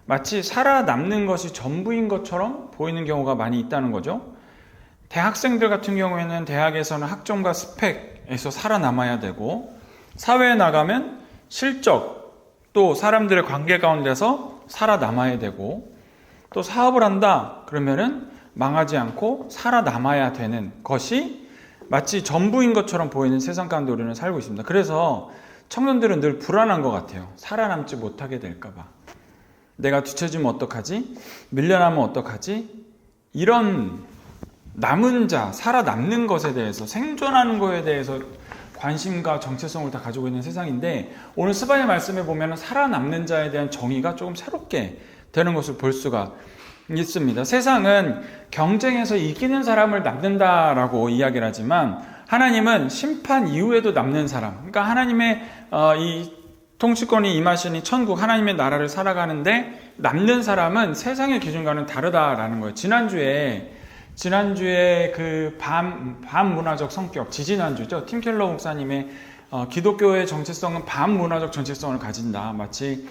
마치 살아남는 것이 전부인 것처럼 보이는 경우가 많이 있다는 거죠. 대학생들 같은 경우에는 대학에서는 학점과 스펙에서 살아남아야 되고, 사회에 나가면 실적, 또 사람들의 관계 가운데서 살아남아야 되고, 또 사업을 한다 그러면은 망하지 않고 살아남아야 되는 것이 마치 전부인 것처럼 보이는 세상 가운데 우리는 살고 있습니다. 그래서 청년들은 늘 불안한 것 같아요. 살아남지 못하게 될까봐. 내가 뒤처지면 어떡하지? 밀려나면 어떡하지? 이런 남은 자, 살아남는 것에 대해서, 생존하는 것에 대해서 관심과 정체성을 다 가지고 있는 세상인데, 오늘 스바냐 말씀에 보면 살아남는 자에 대한 정의가 조금 새롭게 되는 것을 볼 수가 있습니다. 세상은 경쟁에서 이기는 사람을 남는다라고 이야기를 하지만, 하나님은 심판 이후에도 남는 사람, 그러니까 하나님의 이 통치권이 임하시니 천국, 하나님의 나라를 살아가는데 남는 사람은 세상의 기준과는 다르다라는 거예요. 지난주에 그 반문화적 성격, 지지난주죠. 팀 켈러 목사님의 기독교의 정체성은 반문화적 정체성을 가진다. 마치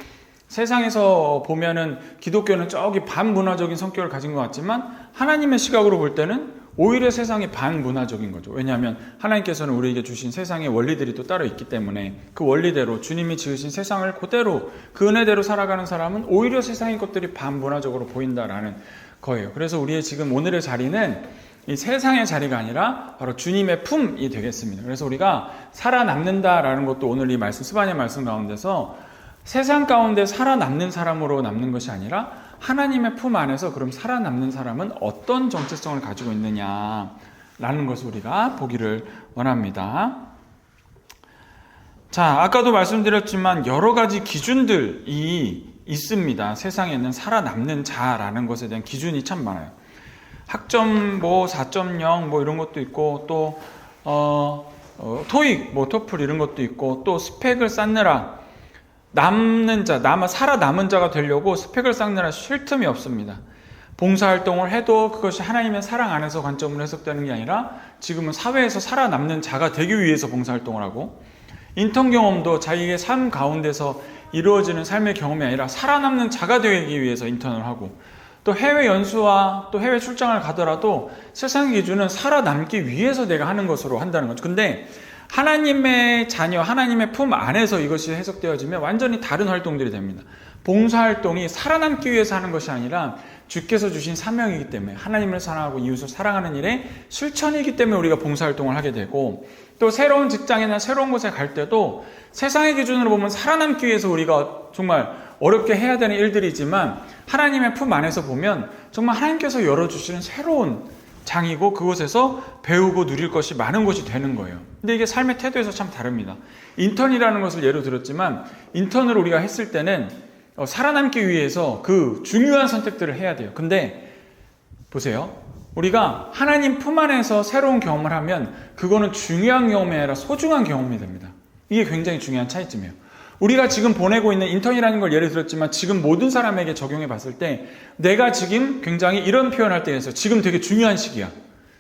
세상에서 보면은 기독교는 저기 반문화적인 성격을 가진 것 같지만, 하나님의 시각으로 볼 때는 오히려 세상이 반문화적인 거죠. 왜냐하면 하나님께서는 우리에게 주신 세상의 원리들이 또 따로 있기 때문에, 그 원리대로 주님이 지으신 세상을 그대로 그 은혜대로 살아가는 사람은 오히려 세상의 것들이 반문화적으로 보인다라는 거예요. 그래서 우리의 지금 오늘의 자리는 이 세상의 자리가 아니라 바로 주님의 품이 되겠습니다. 그래서 우리가 살아남는다라는 것도 오늘 이 말씀, 스바냐 말씀 가운데서 세상 가운데 살아남는 사람으로 남는 것이 아니라 하나님의 품 안에서 그럼 살아남는 사람은 어떤 정체성을 가지고 있느냐라는 것을 우리가 보기를 원합니다. 자, 아까도 말씀드렸지만 여러 가지 기준들이 있습니다. 세상에는 살아남는 자라는 것에 대한 기준이 참 많아요. 학점 4.0 이런 것도 있고, 또 토익 토플 이런 것도 있고, 또 스펙을 쌓느라 남는 자, 살아남은 자가 되려고 스펙을 쌓느라 쉴 틈이 없습니다. 봉사활동을 해도 그것이 하나님의 사랑 안에서 관점으로 해석되는 게 아니라 지금은 사회에서 살아남는 자가 되기 위해서 봉사활동을 하고, 인턴 경험도 자기의 삶 가운데서 이루어지는 삶의 경험이 아니라 살아남는 자가 되기 위해서 인턴을 하고, 또 해외 연수와 또 해외 출장을 가더라도 세상의 기준은 살아남기 위해서 내가 하는 것으로 한다는 거죠. 근데 하나님의 자녀, 하나님의 품 안에서 이것이 해석되어지면 완전히 다른 활동들이 됩니다. 봉사활동이 살아남기 위해서 하는 것이 아니라 주께서 주신 사명이기 때문에, 하나님을 사랑하고 이웃을 사랑하는 일의 실천이기 때문에 우리가 봉사활동을 하게 되고, 또 새로운 직장이나 새로운 곳에 갈 때도 세상의 기준으로 보면 살아남기 위해서 우리가 정말 어렵게 해야 되는 일들이지만, 하나님의 품 안에서 보면 정말 하나님께서 열어주시는 새로운 장이고, 그곳에서 배우고 누릴 것이 많은 것이 되는 거예요. 근데 이게 삶의 태도에서 참 다릅니다. 인턴이라는 것을 예로 들었지만, 인턴을 우리가 했을 때는 살아남기 위해서 그 중요한 선택들을 해야 돼요. 근데 보세요. 우리가 하나님 품 안에서 새로운 경험을 하면 그거는 중요한 경험이 아니라 소중한 경험이 됩니다. 이게 굉장히 중요한 차이점이에요. 우리가 지금 보내고 있는 인턴이라는 걸 예를 들었지만, 지금 모든 사람에게 적용해 봤을 때 내가 지금 굉장히 이런 표현할 때에서 지금 되게 중요한 시기야,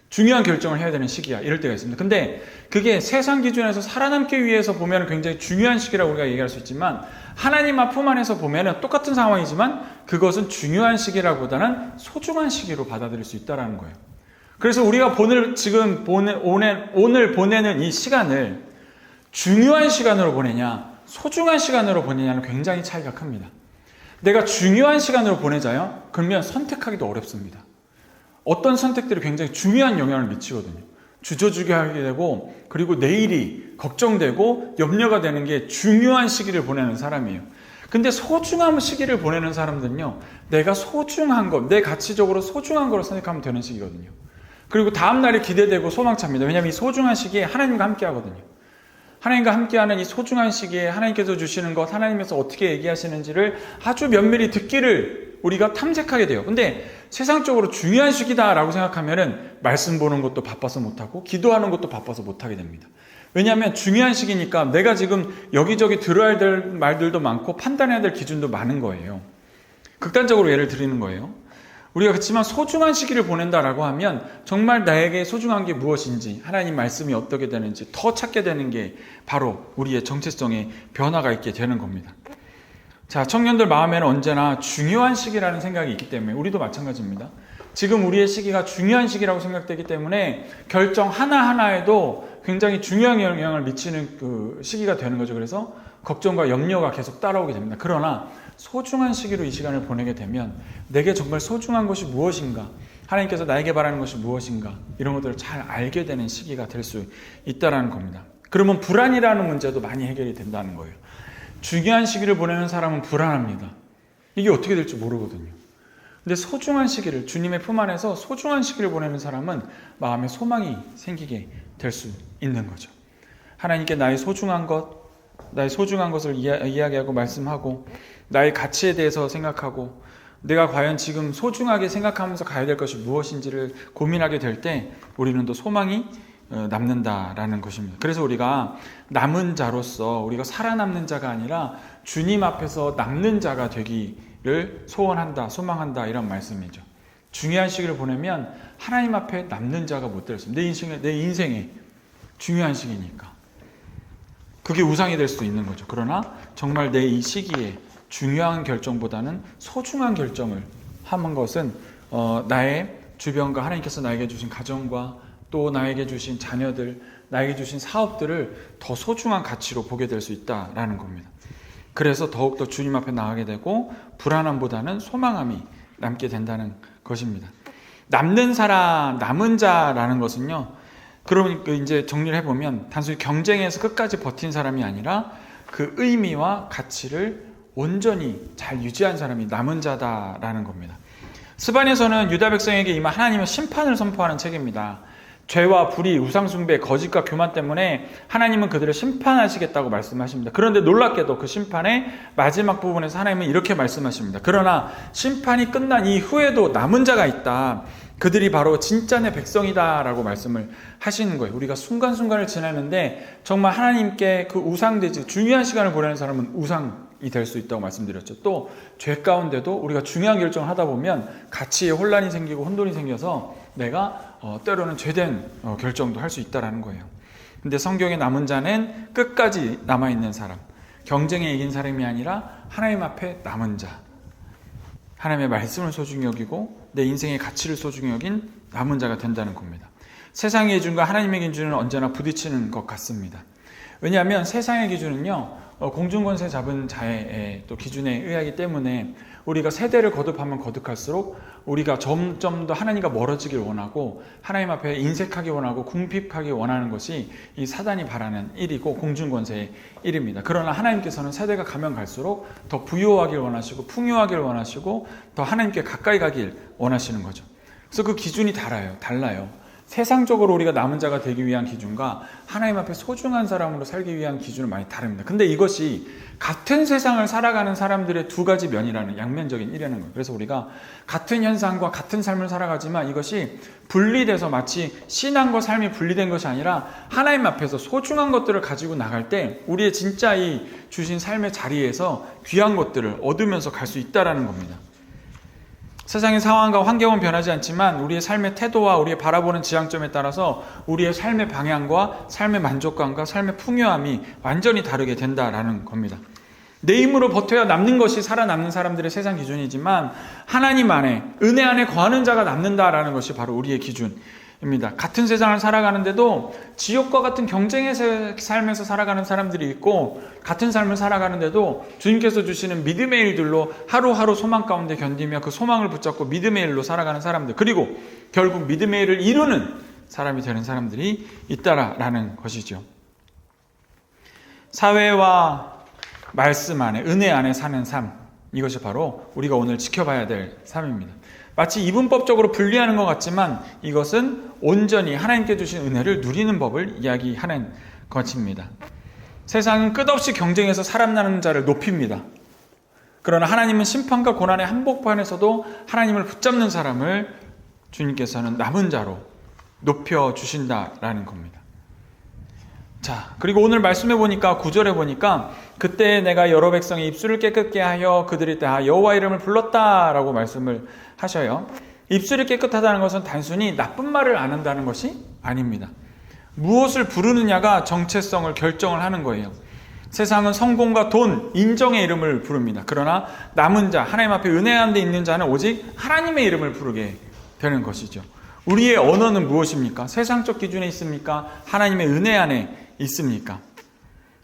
중요한 결정을 해야 되는 시기야, 이럴 때가 있습니다. 근데 그게 세상 기준에서 살아남기 위해서 보면 굉장히 중요한 시기라고 우리가 얘기할 수 있지만, 하나님 품 안에서 보면 똑같은 상황이지만 그것은 중요한 시기라기보다는 소중한 시기로 받아들일 수 있다는 거예요. 그래서 우리가 오늘 보내는 이 시간을 중요한 시간으로 보내냐, 소중한 시간으로 보내냐는 굉장히 차이가 큽니다. 내가 중요한 시간으로 보내자요? 그러면 선택하기도 어렵습니다. 어떤 선택들이 굉장히 중요한 영향을 미치거든요. 주저주게 하게 되고, 그리고 내일이 걱정되고 염려가 되는 게 중요한 시기를 보내는 사람이에요. 근데 소중한 시기를 보내는 사람들은요, 내가 소중한 것, 내 가치적으로 소중한 걸 선택하면 되는 시기거든요. 그리고 다음날이 기대되고 소망찹니다. 왜냐하면 이 소중한 시기에 하나님과 함께 하거든요. 하나님과 함께하는 이 소중한 시기에 하나님께서 주시는 것, 하나님께서 어떻게 얘기하시는지를 아주 면밀히 듣기를 우리가 탐색하게 돼요. 근데 세상적으로 중요한 시기다라고 생각하면은 말씀 보는 것도 바빠서 못하고 기도하는 것도 바빠서 못하게 됩니다. 왜냐하면 중요한 시기니까 내가 지금 여기저기 들어야 될 말들도 많고 판단해야 될 기준도 많은 거예요. 극단적으로 예를 드리는 거예요. 우리가 그렇지만 소중한 시기를 보낸다라고 하면 정말 나에게 소중한 게 무엇인지, 하나님 말씀이 어떻게 되는지 더 찾게 되는 게 바로 우리의 정체성의 변화가 있게 되는 겁니다. 자, 청년들 마음에는 언제나 중요한 시기라는 생각이 있기 때문에 우리도 마찬가지입니다. 지금 우리의 시기가 중요한 시기라고 생각되기 때문에 결정 하나하나에도 굉장히 중요한 영향을 미치는 그 시기가 되는 거죠. 그래서 걱정과 염려가 계속 따라오게 됩니다. 그러나 소중한 시기로 이 시간을 보내게 되면 내게 정말 소중한 것이 무엇인가, 하나님께서 나에게 바라는 것이 무엇인가, 이런 것들을 잘 알게 되는 시기가 될 수 있다는 겁니다. 그러면 불안이라는 문제도 많이 해결이 된다는 거예요. 중요한 시기를 보내는 사람은 불안합니다. 이게 어떻게 될지 모르거든요. 근데 소중한 시기를, 주님의 품 안에서 소중한 시기를 보내는 사람은 마음에 소망이 생기게 될 수 있는 거죠. 하나님께 나의 소중한 것을 이야기하고 말씀하고, 나의 가치에 대해서 생각하고, 내가 과연 지금 소중하게 생각하면서 가야 될 것이 무엇인지를 고민하게 될 때 우리는 또 소망이 남는다라는 것입니다. 그래서 우리가 남은 자로서, 우리가 살아남는 자가 아니라 주님 앞에서 남는 자가 되기를 소원한다, 소망한다, 이런 말씀이죠. 중요한 시기를 보내면 하나님 앞에 남는 자가 못 되었습니다. 내 인생에 중요한 시기니까 그게 우상이 될 수도 있는 거죠. 그러나 정말 내 이 시기에 중요한 결정보다는 소중한 결정을 하는 것은 나의 주변과 하나님께서 나에게 주신 가정과 또 나에게 주신 자녀들, 나에게 주신 사업들을 더 소중한 가치로 보게 될 수 있다라는 겁니다. 그래서 더욱더 주님 앞에 나가게 되고 불안함보다는 소망함이 남게 된다는 것입니다. 남는 사람, 남은 자라는 것은요, 그러니까 이제 정리를 해보면 단순히 경쟁에서 끝까지 버틴 사람이 아니라 그 의미와 가치를 온전히 잘 유지한 사람이 남은 자다라는 겁니다. 스바냐서는 유다 백성에게 임한 하나님의 심판을 선포하는 책입니다. 죄와 불의, 우상숭배, 거짓과 교만 때문에 하나님은 그들을 심판하시겠다고 말씀하십니다. 그런데 놀랍게도 그 심판의 마지막 부분에서 하나님은 이렇게 말씀하십니다. 그러나 심판이 끝난 이후에도 남은 자가 있다. 그들이 바로 진짜 내 백성이다 라고 말씀을 하시는 거예요. 우리가 순간순간을 지나는데 정말 하나님께 그 우상되지, 중요한 시간을 보내는 사람은 우상이 될 수 있다고 말씀드렸죠. 또 죄 가운데도 우리가 중요한 결정을 하다 보면 가치에 혼란이 생기고 혼돈이 생겨서 내가 때로는 죄된 결정도 할 수 있다는 거예요. 근데 성경의 남은 자는 끝까지 남아있는 사람, 경쟁에 이긴 사람이 아니라 하나님 앞에 남은 자, 하나님의 말씀을 소중히 여기고 내 인생의 가치를 소중히 여긴 남은 자가 된다는 겁니다. 세상의 기준과 하나님의 기준은 언제나 부딪히는 것 같습니다. 왜냐하면 세상의 기준은요, 공중권세 잡은 자의 또 기준에 의하기 때문에 우리가 세대를 거듭하면 거듭할수록 우리가 점점 더 하나님과 멀어지길 원하고 하나님 앞에 인색하기 원하고 궁핍하기 원하는 것이 이 사단이 바라는 일이고 공중권세의 일입니다. 그러나 하나님께서는 세대가 가면 갈수록 더 부유하길 원하시고 풍요하길 원하시고 더 하나님께 가까이 가길 원하시는 거죠. 그래서 그 기준이 달라요. 세상적으로 우리가 남은 자가 되기 위한 기준과 하나님 앞에 소중한 사람으로 살기 위한 기준은 많이 다릅니다. 근데 이것이 같은 세상을 살아가는 사람들의 두 가지 면이라는, 양면적인 일이라는 거예요. 그래서 우리가 같은 현상과 같은 삶을 살아가지만 이것이 분리돼서 마치 신앙과 삶이 분리된 것이 아니라 하나님 앞에서 소중한 것들을 가지고 나갈 때 우리의 진짜 이 주신 삶의 자리에서 귀한 것들을 얻으면서 갈 수 있다는 겁니다. 세상의 상황과 환경은 변하지 않지만 우리의 삶의 태도와 우리의 바라보는 지향점에 따라서 우리의 삶의 방향과 삶의 만족감과 삶의 풍요함이 완전히 다르게 된다라는 겁니다. 내 힘으로 버텨야 남는 것이 살아남는 사람들의 세상 기준이지만 하나님 안에, 은혜 안에 거하는 자가 남는다라는 것이 바로 우리의 기준입니다. 같은 세상을 살아가는데도 지옥과 같은 경쟁의 삶에서 살아가는 사람들이 있고, 같은 삶을 살아가는데도 주님께서 주시는 믿음의 일들로 하루하루 소망 가운데 견디며 그 소망을 붙잡고 믿음의 일로 살아가는 사람들, 그리고 결국 믿음의 일을 이루는 사람이 되는 사람들이 있다라는 것이죠. 사회와 말씀 안에, 은혜 안에 사는 삶, 이것이 바로 우리가 오늘 지켜봐야 될 삶입니다. 마치 이분법적으로 분리하는 것 같지만 이것은 온전히 하나님께 주신 은혜를 누리는 법을 이야기하는 것입니다. 세상은 끝없이 경쟁해서 살아남는 자를 높입니다. 그러나 하나님은 심판과 고난의 한복판에서도 하나님을 붙잡는 사람을 주님께서는 남은 자로 높여주신다라는 겁니다. 자, 그리고 오늘 말씀해 보니까 9절에 보니까 그때 내가 여러 백성의 입술을 깨끗게 하여 그들이 다 여호와 이름을 불렀다라고 말씀을 하셔요. 입술이 깨끗하다는 것은 단순히 나쁜 말을 안 한다는 것이 아닙니다. 무엇을 부르느냐가 정체성을 결정을 하는 거예요. 세상은 성공과 돈, 인정의 이름을 부릅니다. 그러나 남은 자, 하나님 앞에 은혜한 데 있는 자는 오직 하나님의 이름을 부르게 되는 것이죠. 우리의 언어는 무엇입니까? 세상적 기준에 있습니까? 하나님의 은혜 안에 있습니까?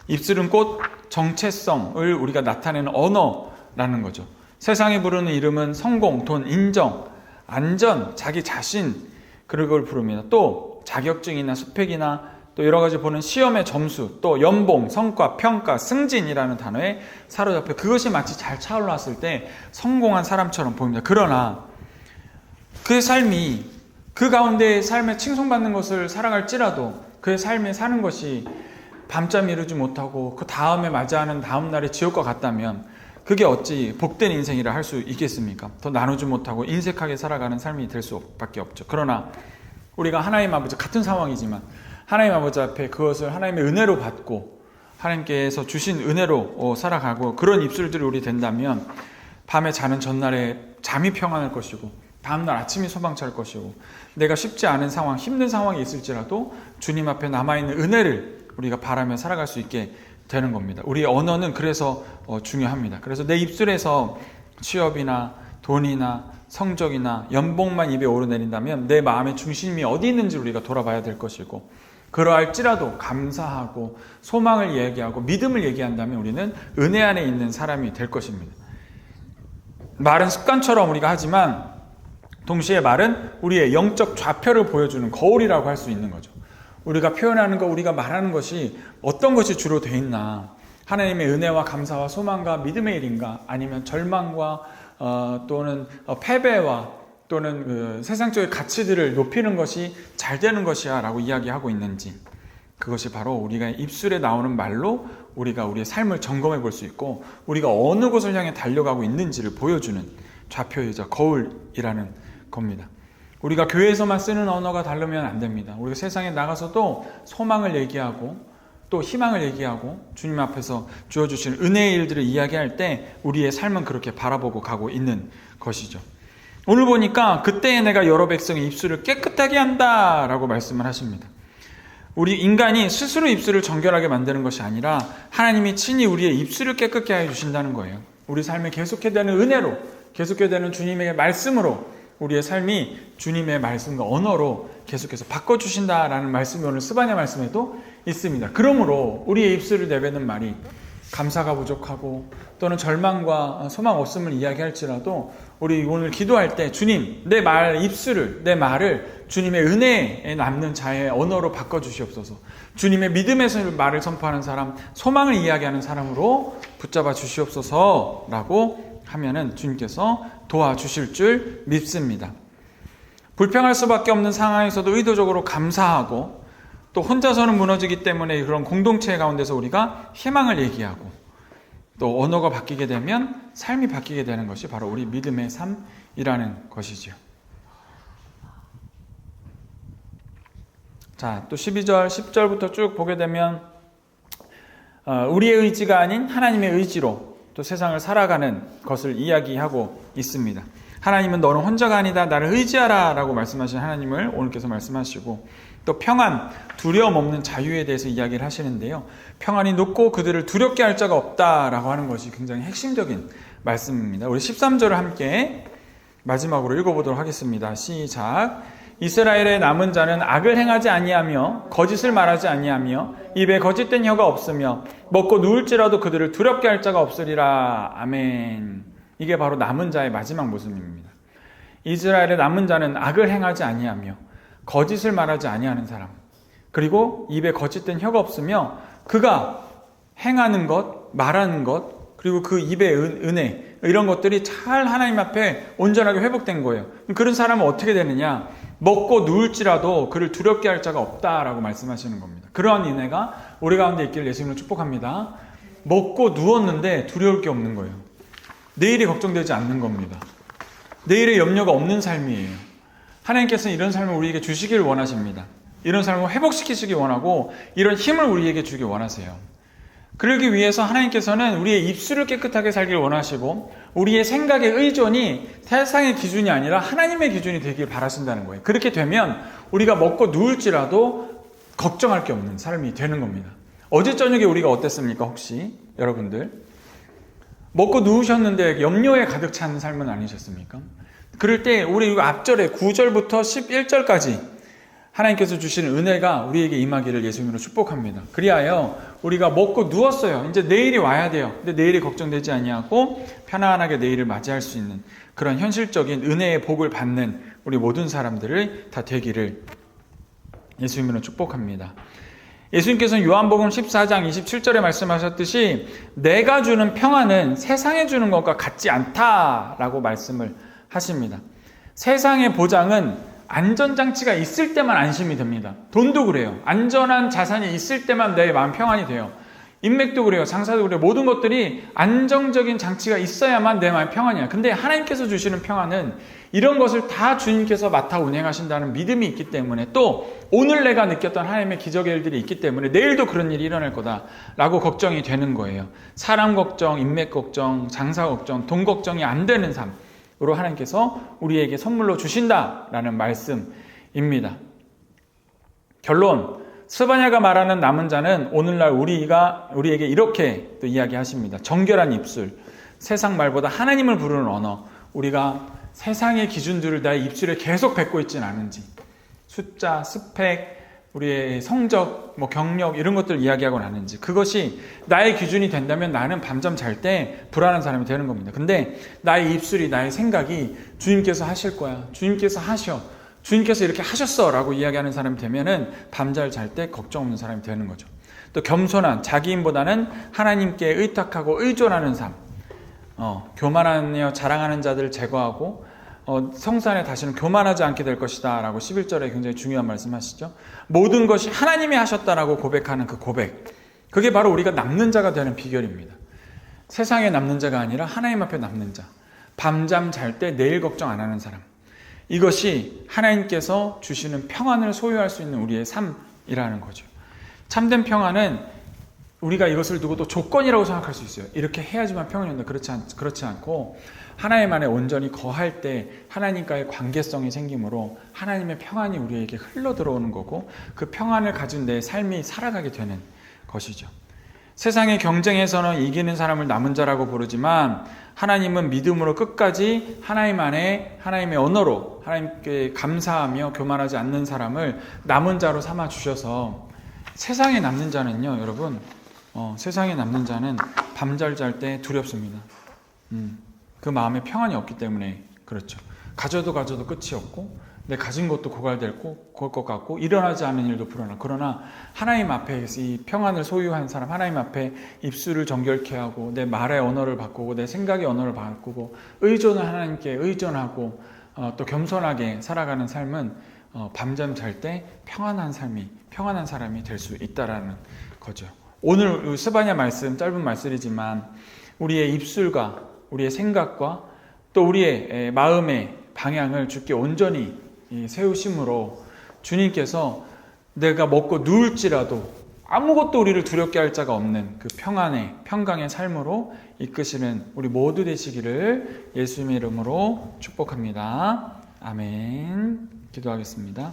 입술은 곧 정체성을 우리가 나타내는 언어라는 거죠. 세상이 부르는 이름은 성공, 돈, 인정, 안전, 자기 자신, 그걸 부릅니다. 또 자격증이나 스펙이나 또 여러 가지 보는 시험의 점수, 또 연봉, 성과, 평가, 승진이라는 단어에 사로잡혀 그것이 마치 잘 차올랐을 때 성공한 사람처럼 보입니다. 그러나 그의 삶이 그 가운데 삶에 칭송받는 것을 살아갈지라도 그의 삶에 사는 것이 밤잠 이루지 못하고 그 다음에 맞이하는 다음 날의 지옥과 같다면 그게 어찌 복된 인생이라 할 수 있겠습니까? 더 나누지 못하고 인색하게 살아가는 삶이 될 수밖에 없죠. 그러나 우리가 하나님 아버지, 같은 상황이지만 하나님 아버지 앞에 그것을 하나님의 은혜로 받고 하나님께서 주신 은혜로 살아가고 그런 입술들이 우리 된다면 밤에 자는 전날에 잠이 평안할 것이고 다음날 아침이 소망찰 것이고 내가 쉽지 않은 상황, 힘든 상황이 있을지라도 주님 앞에 남아있는 은혜를 우리가 바라며 살아갈 수 있게 되는 겁니다. 우리의 언어는 그래서 중요합니다. 그래서 내 입술에서 취업이나 돈이나 성적이나 연봉만 입에 오르내린다면 내 마음의 중심이 어디 있는지 우리가 돌아봐야 될 것이고 그러할지라도 감사하고 소망을 얘기하고 믿음을 얘기한다면 우리는 은혜 안에 있는 사람이 될 것입니다. 말은 습관처럼 우리가 하지만 동시에 말은 우리의 영적 좌표를 보여주는 거울이라고 할 수 있는 거죠. 우리가 표현하는 것, 우리가 말하는 것이 어떤 것이 주로 돼 있나? 하나님의 은혜와 감사와 소망과 믿음의 일인가? 아니면 절망과 또는 패배와 또는 그 세상적인 가치들을 높이는 것이 잘 되는 것이야 라고 이야기하고 있는지, 그것이 바로 우리가 입술에 나오는 말로 우리가 우리의 삶을 점검해 볼 수 있고 우리가 어느 곳을 향해 달려가고 있는지를 보여주는 좌표이자 거울이라는 겁니다. 우리가 교회에서만 쓰는 언어가 다르면 안 됩니다. 우리가 세상에 나가서도 소망을 얘기하고 또 희망을 얘기하고 주님 앞에서 주어주신 은혜의 일들을 이야기할 때 우리의 삶은 그렇게 바라보고 가고 있는 것이죠. 오늘 보니까 그때에 내가 여러 백성의 입술을 깨끗하게 한다 라고 말씀을 하십니다. 우리 인간이 스스로 입술을 정결하게 만드는 것이 아니라 하나님이 친히 우리의 입술을 깨끗게 하여 주신다는 거예요. 우리 삶에 계속해야 되는 은혜로, 계속해야 되는 주님의 말씀으로 우리의 삶이 주님의 말씀과 언어로 계속해서 바꿔주신다라는 말씀이 오늘 스바냐 말씀에도 있습니다. 그러므로 우리의 입술을 내뱉는 말이 감사가 부족하고 또는 절망과 소망 없음을 이야기할지라도 우리 오늘 기도할 때 주님, 내 말, 입술을, 내 말을 주님의 은혜에 남는 자의 언어로 바꿔주시옵소서. 주님의 믿음에서 말을 선포하는 사람, 소망을 이야기하는 사람으로 붙잡아 주시옵소서 라고 하면은 주님께서 도와주실 줄 믿습니다. 불평할 수밖에 없는 상황에서도 의도적으로 감사하고 또 혼자서는 무너지기 때문에 그런 공동체 가운데서 우리가 희망을 얘기하고 또 언어가 바뀌게 되면 삶이 바뀌게 되는 것이 바로 우리 믿음의 삶이라는 것이죠. 자, 또 12절, 10절부터 쭉 보게 되면 우리의 의지가 아닌 하나님의 의지로 또 세상을 살아가는 것을 이야기하고 있습니다. 하나님은 너는 혼자가 아니다, 나를 의지하라 라고 말씀하신 하나님을 오늘께서 말씀하시고 또 평안, 두려움 없는 자유에 대해서 이야기를 하시는데요. 평안이 높고 그들을 두렵게 할 자가 없다라고 하는 것이 굉장히 핵심적인 말씀입니다. 우리 13절을 함께 마지막으로 읽어보도록 하겠습니다. 시작. 이스라엘의 남은 자는 악을 행하지 아니하며 거짓을 말하지 아니하며 입에 거짓된 혀가 없으며 먹고 누울지라도 그들을 두렵게 할 자가 없으리라. 아멘. 이게 바로 남은 자의 마지막 모습입니다. 이스라엘의 남은 자는 악을 행하지 아니하며 거짓을 말하지 아니하는 사람, 그리고 입에 거짓된 혀가 없으며 그가 행하는 것, 말하는 것, 그리고 그 입의 은혜, 이런 것들이 잘 하나님 앞에 온전하게 회복된 거예요. 그런 사람은 어떻게 되느냐? 먹고 누울지라도 그를 두렵게 할 자가 없다라고 말씀하시는 겁니다. 그러한 은혜가 우리 가운데 있기를 예수님을 축복합니다. 먹고 누웠는데 두려울 게 없는 거예요. 내일이 걱정되지 않는 겁니다. 내일의 염려가 없는 삶이에요. 하나님께서는 이런 삶을 우리에게 주시기를 원하십니다. 이런 삶을 회복시키시기 원하고 이런 힘을 우리에게 주기 원하세요. 그러기 위해서 하나님께서는 우리의 입술을 깨끗하게 살기를 원하시고 우리의 생각의 의존이 세상의 기준이 아니라 하나님의 기준이 되길 바라신다는 거예요. 그렇게 되면 우리가 먹고 누울지라도 걱정할 게 없는 삶이 되는 겁니다. 어제 저녁에 우리가 어땠습니까? 혹시 여러분들 먹고 누우셨는데 염려에 가득 찬 삶은 아니셨습니까? 그럴 때 우리 이거 앞절에 9절부터 11절까지 하나님께서 주시는 은혜가 우리에게 임하기를 예수님으로 축복합니다. 그리하여 우리가 먹고 누웠어요. 이제 내일이 와야 돼요. 근데 내일이 걱정되지 아니하고 편안하게 내일을 맞이할 수 있는 그런 현실적인 은혜의 복을 받는 우리 모든 사람들을 다 되기를 예수님으로 축복합니다. 예수님께서는 요한복음 14장 27절에 말씀하셨듯이 내가 주는 평안은 세상에 주는 것과 같지 않다라고 말씀을 하십니다. 세상의 보장은 안전장치가 있을 때만 안심이 됩니다. 돈도 그래요. 안전한 자산이 있을 때만 내 마음 평안이 돼요. 인맥도 그래요. 장사도 그래요. 모든 것들이 안정적인 장치가 있어야만 내 마음 평안이야. 근데 하나님께서 주시는 평안은 이런 것을 다 주님께서 맡아 운행하신다는 믿음이 있기 때문에 또 오늘 내가 느꼈던 하나님의 기적의 일들이 있기 때문에 내일도 그런 일이 일어날 거다라고 걱정이 되는 거예요. 사람 걱정, 인맥 걱정, 장사 걱정, 돈 걱정이 안 되는 삶으로 하나님께서 우리에게 선물로 주신다라는 말씀입니다. 결론, 스바냐가 말하는 남은 자는 오늘날 우리에게 이렇게 또 이야기하십니다. 정결한 입술, 세상 말보다 하나님을 부르는 언어, 우리가 세상의 기준들을 나의 입술에 계속 뱉고 있지는 않은지, 숫자, 스펙, 우리의 성적, 경력 이런 것들 이야기하고 나는지, 그것이 나의 기준이 된다면 나는 밤잠 잘 때 불안한 사람이 되는 겁니다. 근데 나의 입술이, 나의 생각이 주님께서 하실 거야, 주님께서 하셔, 주님께서 이렇게 하셨어 라고 이야기하는 사람이 되면은 밤잘 잘 때 걱정 없는 사람이 되는 거죠. 또 겸손한, 자기인보다는 하나님께 의탁하고 의존하는 삶, 교만하며 자랑하는 자들을 제거하고 성산에 다시는 교만하지 않게 될 것이다 라고 11절에 굉장히 중요한 말씀하시죠. 모든 것이 하나님이 하셨다라고 고백하는 그 고백, 그게 바로 우리가 남는 자가 되는 비결입니다. 세상에 남는 자가 아니라 하나님 앞에 남는 자, 밤잠 잘 때 내일 걱정 안 하는 사람, 이것이 하나님께서 주시는 평안을 소유할 수 있는 우리의 삶이라는 거죠. 참된 평안은 우리가 이것을 두고 또 조건이라고 생각할 수 있어요. 이렇게 해야지만 평안이 온다. 그렇지 않고 하나님 안에 온전히 거할 때 하나님과의 관계성이 생기므로 하나님의 평안이 우리에게 흘러 들어오는 거고 그 평안을 가진 내 삶이 살아가게 되는 것이죠. 세상의 경쟁에서는 이기는 사람을 남은 자라고 부르지만 하나님은 믿음으로 끝까지 하나님 안에 하나님의 언어로 하나님께 감사하며 교만하지 않는 사람을 남은 자로 삼아 주셔서 세상에 남는 자는요, 여러분, 세상에 남는 자는 밤잘 잘 때 두렵습니다. 그 마음에 평안이 없기 때문에 그렇죠. 가져도 끝이 없고 내 가진 것도 고갈될 것 같고 일어나지 않은 일도 불어나. 그러나 하나님 앞에 이 평안을 소유한 사람, 하나님 앞에 입술을 정결케 하고 내 말의 언어를 바꾸고 내 생각의 언어를 바꾸고 의존을 하나님께 의존하고 또 겸손하게 살아가는 삶은 밤잠 잘 때 평안한 사람이 될 수 있다라는 거죠. 오늘 스바냐 말씀, 짧은 말씀이지만 우리의 입술과 우리의 생각과 또 우리의 마음의 방향을 주께 온전히 세우심으로 주님께서 내가 먹고 누울지라도 아무것도 우리를 두렵게 할 자가 없는 그 평강의 삶으로 이끄시는 우리 모두 되시기를 예수님의 이름으로 축복합니다. 아멘. 기도하겠습니다.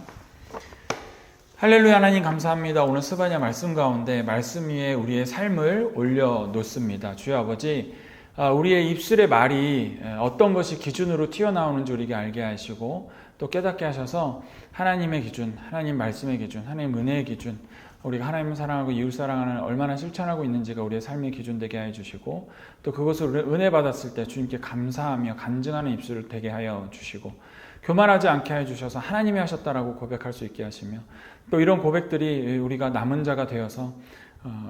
할렐루야. 하나님 감사합니다. 오늘 스바냐 말씀 가운데 말씀 위에 우리의 삶을 올려놓습니다. 주여 아버지, 우리의 입술의 말이 어떤 것이 기준으로 튀어나오는지 우리에게 알게 하시고 또 깨닫게 하셔서 하나님의 기준, 하나님 말씀의 기준, 하나님 은혜의 기준, 우리가 하나님을 사랑하고 이웃 사랑하는 얼마나 실천하고 있는지가 우리의 삶의 기준 되게 해주시고 또 그것을 은혜 받았을 때 주님께 감사하며 간증하는 입술을 되게 하여 주시고 교만하지 않게 해주셔서 하나님이 하셨다라고 고백할 수 있게 하시며 또 이런 고백들이 우리가 남은 자가 되어서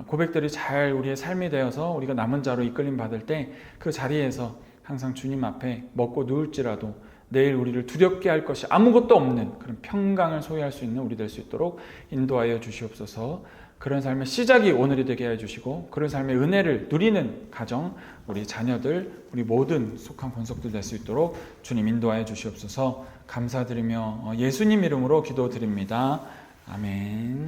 고백들이 잘 우리의 삶이 되어서 우리가 남은 자로 이끌림 받을 때 그 자리에서 항상 주님 앞에 먹고 누울지라도 내일 우리를 두렵게 할 것이 아무것도 없는 그런 평강을 소유할 수 있는 우리 될 수 있도록 인도하여 주시옵소서. 그런 삶의 시작이 오늘이 되게 해주시고 그런 삶의 은혜를 누리는 가정, 우리 자녀들, 우리 모든 속한 권속들 될 수 있도록 주님 인도하여 주시옵소서. 감사드리며 예수님 이름으로 기도드립니다. 아멘.